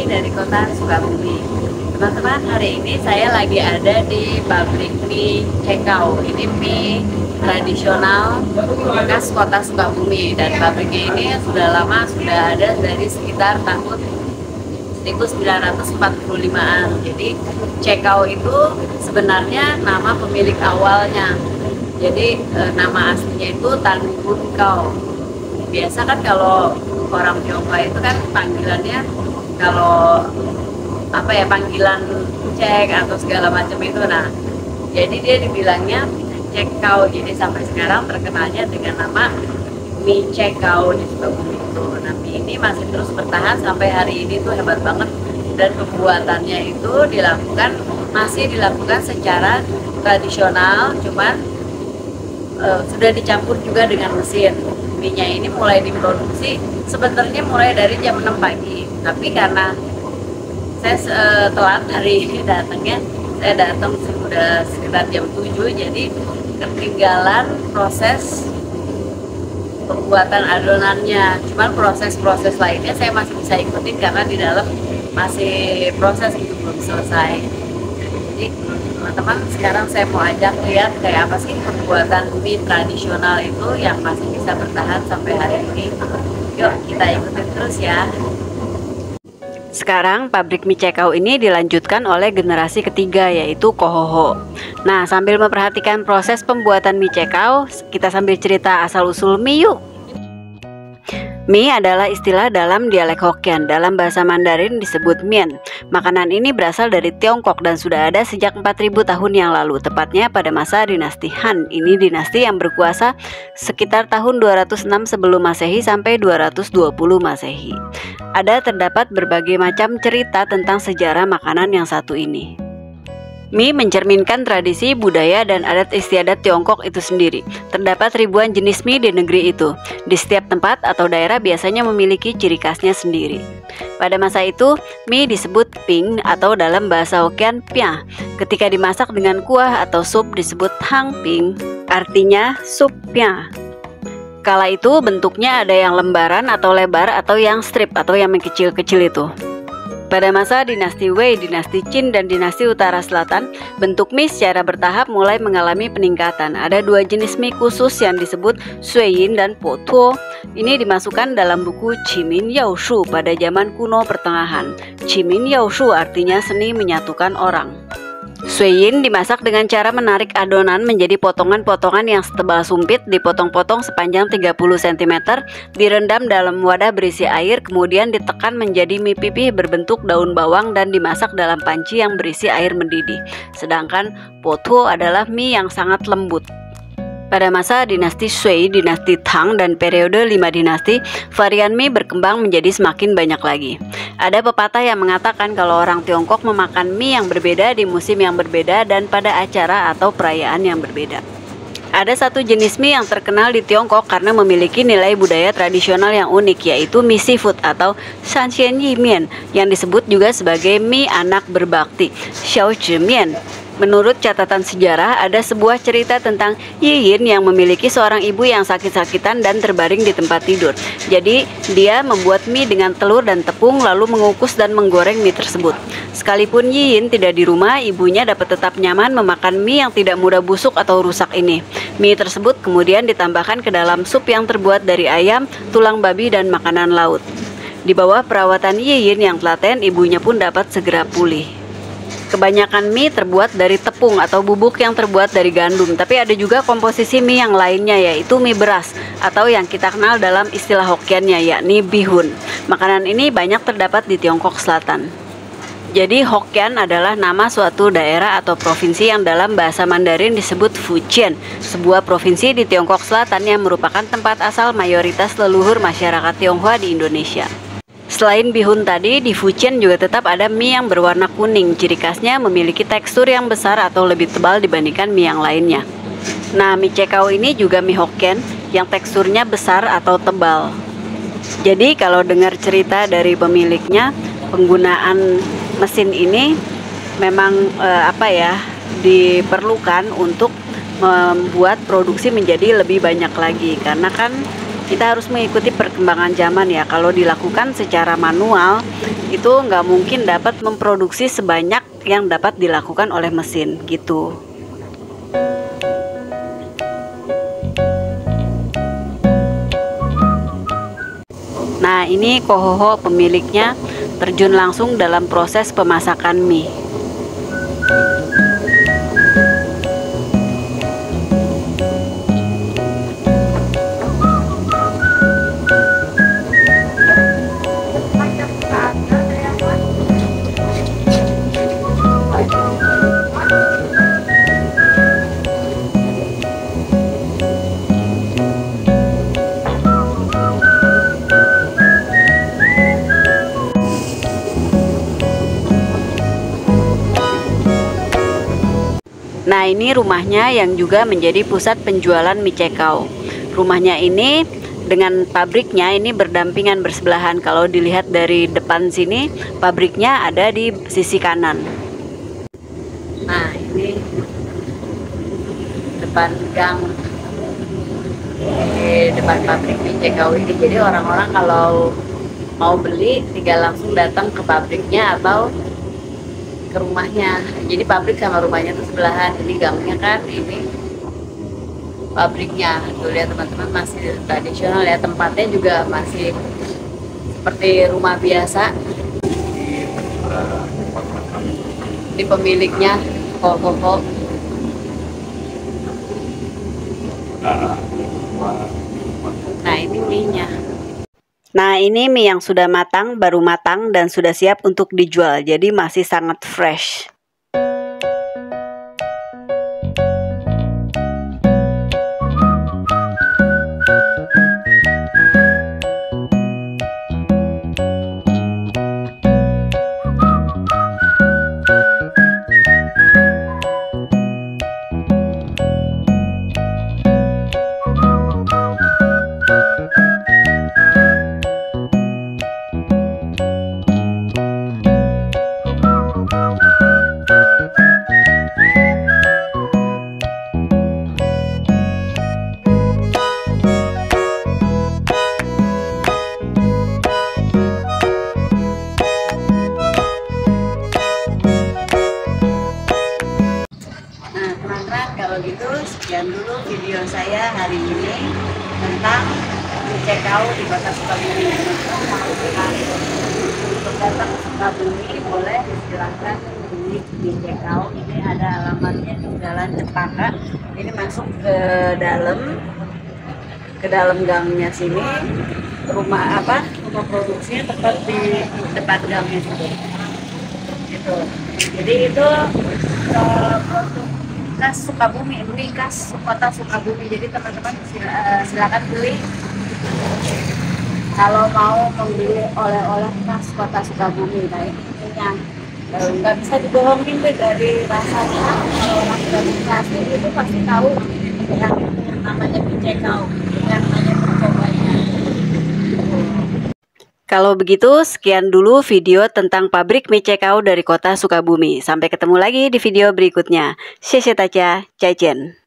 dari kota Sukabumi. Teman-teman, hari ini saya lagi ada di pabrik mie Cekau. Ini mie tradisional bekas kota Sukabumi, dan pabriknya ini sudah lama, sudah ada dari sekitar tahun 1945-an. Jadi Cekau itu sebenarnya nama pemilik awalnya. Jadi nama aslinya itu Tan Bun Kau. Biasa kan kalau orang Tionghoa itu kan panggilannya, kalau apa ya, panggilan cek atau segala macam itu. Nah, jadi dia dibilangnya Cekau. Jadi sampai sekarang terkenalnya dengan nama mie Cekau di Sukabumi itu. Nah, mie ini masih terus bertahan sampai hari ini tuh, hebat banget. Dan pembuatannya itu masih dilakukan secara tradisional, cuman sudah dicampur juga dengan mesin. Mie-nya ini mulai diproduksi sebenarnya mulai dari jam 6 pagi, tapi karena saya telat hari ini datangnya, saya datang sudah sekitar jam 7, jadi ketinggalan proses pembuatan adonannya. Cuman proses-proses lainnya saya masih bisa ikutin karena di dalam masih proses, itu belum selesai. Jadi teman-teman, sekarang saya mau ajak lihat kayak apa sih pembuatan mie tradisional itu yang masih bisa bertahan sampai hari ini. Yuk kita ikutin terus ya. Sekarang pabrik mie Cekau ini dilanjutkan oleh generasi ketiga, yaitu Kohoho. Nah, sambil memperhatikan proses pembuatan mie Cekau, kita sambil cerita asal-usul mie yuk. Mie adalah istilah dalam dialek Hokkien. Dalam bahasa Mandarin disebut mien. Makanan ini berasal dari Tiongkok dan sudah ada sejak 4000 tahun yang lalu, tepatnya pada masa dinasti Han. Ini dinasti yang berkuasa sekitar tahun 206 sebelum Masehi sampai 220 Masehi. Terdapat berbagai macam cerita tentang sejarah makanan yang satu ini. Mie mencerminkan tradisi, budaya, dan adat istiadat Tiongkok itu sendiri. Terdapat ribuan jenis mie di negeri itu. Di setiap tempat atau daerah biasanya memiliki ciri khasnya sendiri. Pada masa itu, mie disebut ping atau dalam bahasa Hokkien pia. Ketika dimasak dengan kuah atau sup disebut hang ping, artinya sup pia. Kala itu bentuknya ada yang lembaran atau lebar atau yang strip atau yang kecil-kecil itu. Pada masa dinasti Wei, dinasti Qin, dan dinasti Utara Selatan, bentuk mie secara bertahap mulai mengalami peningkatan. Ada dua jenis mie khusus yang disebut Suiyin dan Po Tuo. Ini dimasukkan dalam buku Qimin Yao Shu pada zaman kuno pertengahan. Qimin Yao Shu artinya seni menyatukan orang. Suiyin dimasak dengan cara menarik adonan menjadi potongan-potongan yang setebal sumpit, dipotong-potong sepanjang 30 cm, direndam dalam wadah berisi air, kemudian ditekan menjadi mie pipih berbentuk daun bawang dan dimasak dalam panci yang berisi air mendidih. Sedangkan Po Tuo adalah mie yang sangat lembut. Pada masa dinasti Sui, dinasti Tang, dan periode 5 dinasti, varian mie berkembang menjadi semakin banyak lagi. Ada pepatah yang mengatakan kalau orang Tiongkok memakan mie yang berbeda di musim yang berbeda dan pada acara atau perayaan yang berbeda. Ada satu jenis mie yang terkenal di Tiongkok karena memiliki nilai budaya tradisional yang unik, yaitu mie seafood atau Shanxian Yi Mian, yang disebut juga sebagai mie anak berbakti, Xiao Zhi Mian. Menurut catatan sejarah, ada sebuah cerita tentang Yiyin yang memiliki seorang ibu yang sakit-sakitan dan terbaring di tempat tidur. Jadi, dia membuat mie dengan telur dan tepung lalu mengukus dan menggoreng mie tersebut. Sekalipun Yiyin tidak di rumah, ibunya dapat tetap nyaman memakan mie yang tidak mudah busuk atau rusak ini. Mie tersebut kemudian ditambahkan ke dalam sup yang terbuat dari ayam, tulang babi, dan makanan laut. Di bawah perawatan Yiyin yang telaten, ibunya pun dapat segera pulih. Kebanyakan mie terbuat dari tepung atau bubuk yang terbuat dari gandum, tapi ada juga komposisi mie yang lainnya, yaitu mie beras atau yang kita kenal dalam istilah Hokkiennya, yakni bihun. Makanan ini banyak terdapat di Tiongkok Selatan. Jadi Hokkien adalah nama suatu daerah atau provinsi yang dalam bahasa Mandarin disebut Fujian, sebuah provinsi di Tiongkok Selatan yang merupakan tempat asal mayoritas leluhur masyarakat Tionghoa di Indonesia. Selain bihun tadi, di Fujian juga tetap ada mie yang berwarna kuning. Ciri khasnya memiliki tekstur yang besar atau lebih tebal dibandingkan mie yang lainnya. Nah, mie Cekau ini juga mie Hokkien yang teksturnya besar atau tebal. Jadi kalau dengar cerita dari pemiliknya, penggunaan mesin ini memang diperlukan untuk membuat produksi menjadi lebih banyak lagi, karena kan Kita harus mengikuti perkembangan zaman ya. Kalau dilakukan secara manual, itu nggak mungkin dapat memproduksi sebanyak yang dapat dilakukan oleh mesin gitu. Nah, ini Kohoho pemiliknya terjun langsung dalam proses pemasakan mie. Nah, ini rumahnya yang juga menjadi pusat penjualan mie cekau. Rumahnya ini dengan pabriknya ini berdampingan bersebelahan. Kalau dilihat dari depan sini, pabriknya ada di sisi kanan. Nah, ini depan gang di depan pabrik mie cekau ini. Jadi orang-orang kalau mau beli tinggal langsung datang ke pabriknya atau ke rumahnya. Jadi pabrik sama rumahnya tuh sebelahan. Ini gangnya kan, ini pabriknya. Tuh lihat teman-teman, masih tradisional ya, tempatnya juga masih seperti rumah biasa. Ini pemiliknya Kohoho. Nah, ini mie-nya. Nah, ini mie yang sudah matang, baru matang dan sudah siap untuk dijual. Jadi masih sangat fresh. Kalau gitu sekian dulu video saya hari ini tentang mie cekau di Kota Sukabumi. Untuk datang ke Sukabumi boleh silahkan beli mie cekau. Ini ada alamatnya di Jalan Cempaka. Ini masuk ke dalam gangnya sini. Rumah produksinya tepat di depan gangnya situ. Gitu. Jadi itu produk khas Sukabumi, mie khas Kota Sukabumi. Jadi teman-teman silakan beli kalau mau membeli oleh-oleh khas Kota Sukabumi. Nah, ini yang nggak bisa dibohongin deh dari rasanya. Kalau orang Sukabumi itu pasti tahu yang namanya mie cekau, yang namanya mencobanya. Kalau begitu, sekian dulu video tentang pabrik mie cekau dari Kota Sukabumi. Sampai ketemu lagi di video berikutnya. Xie xie daja, zaijian.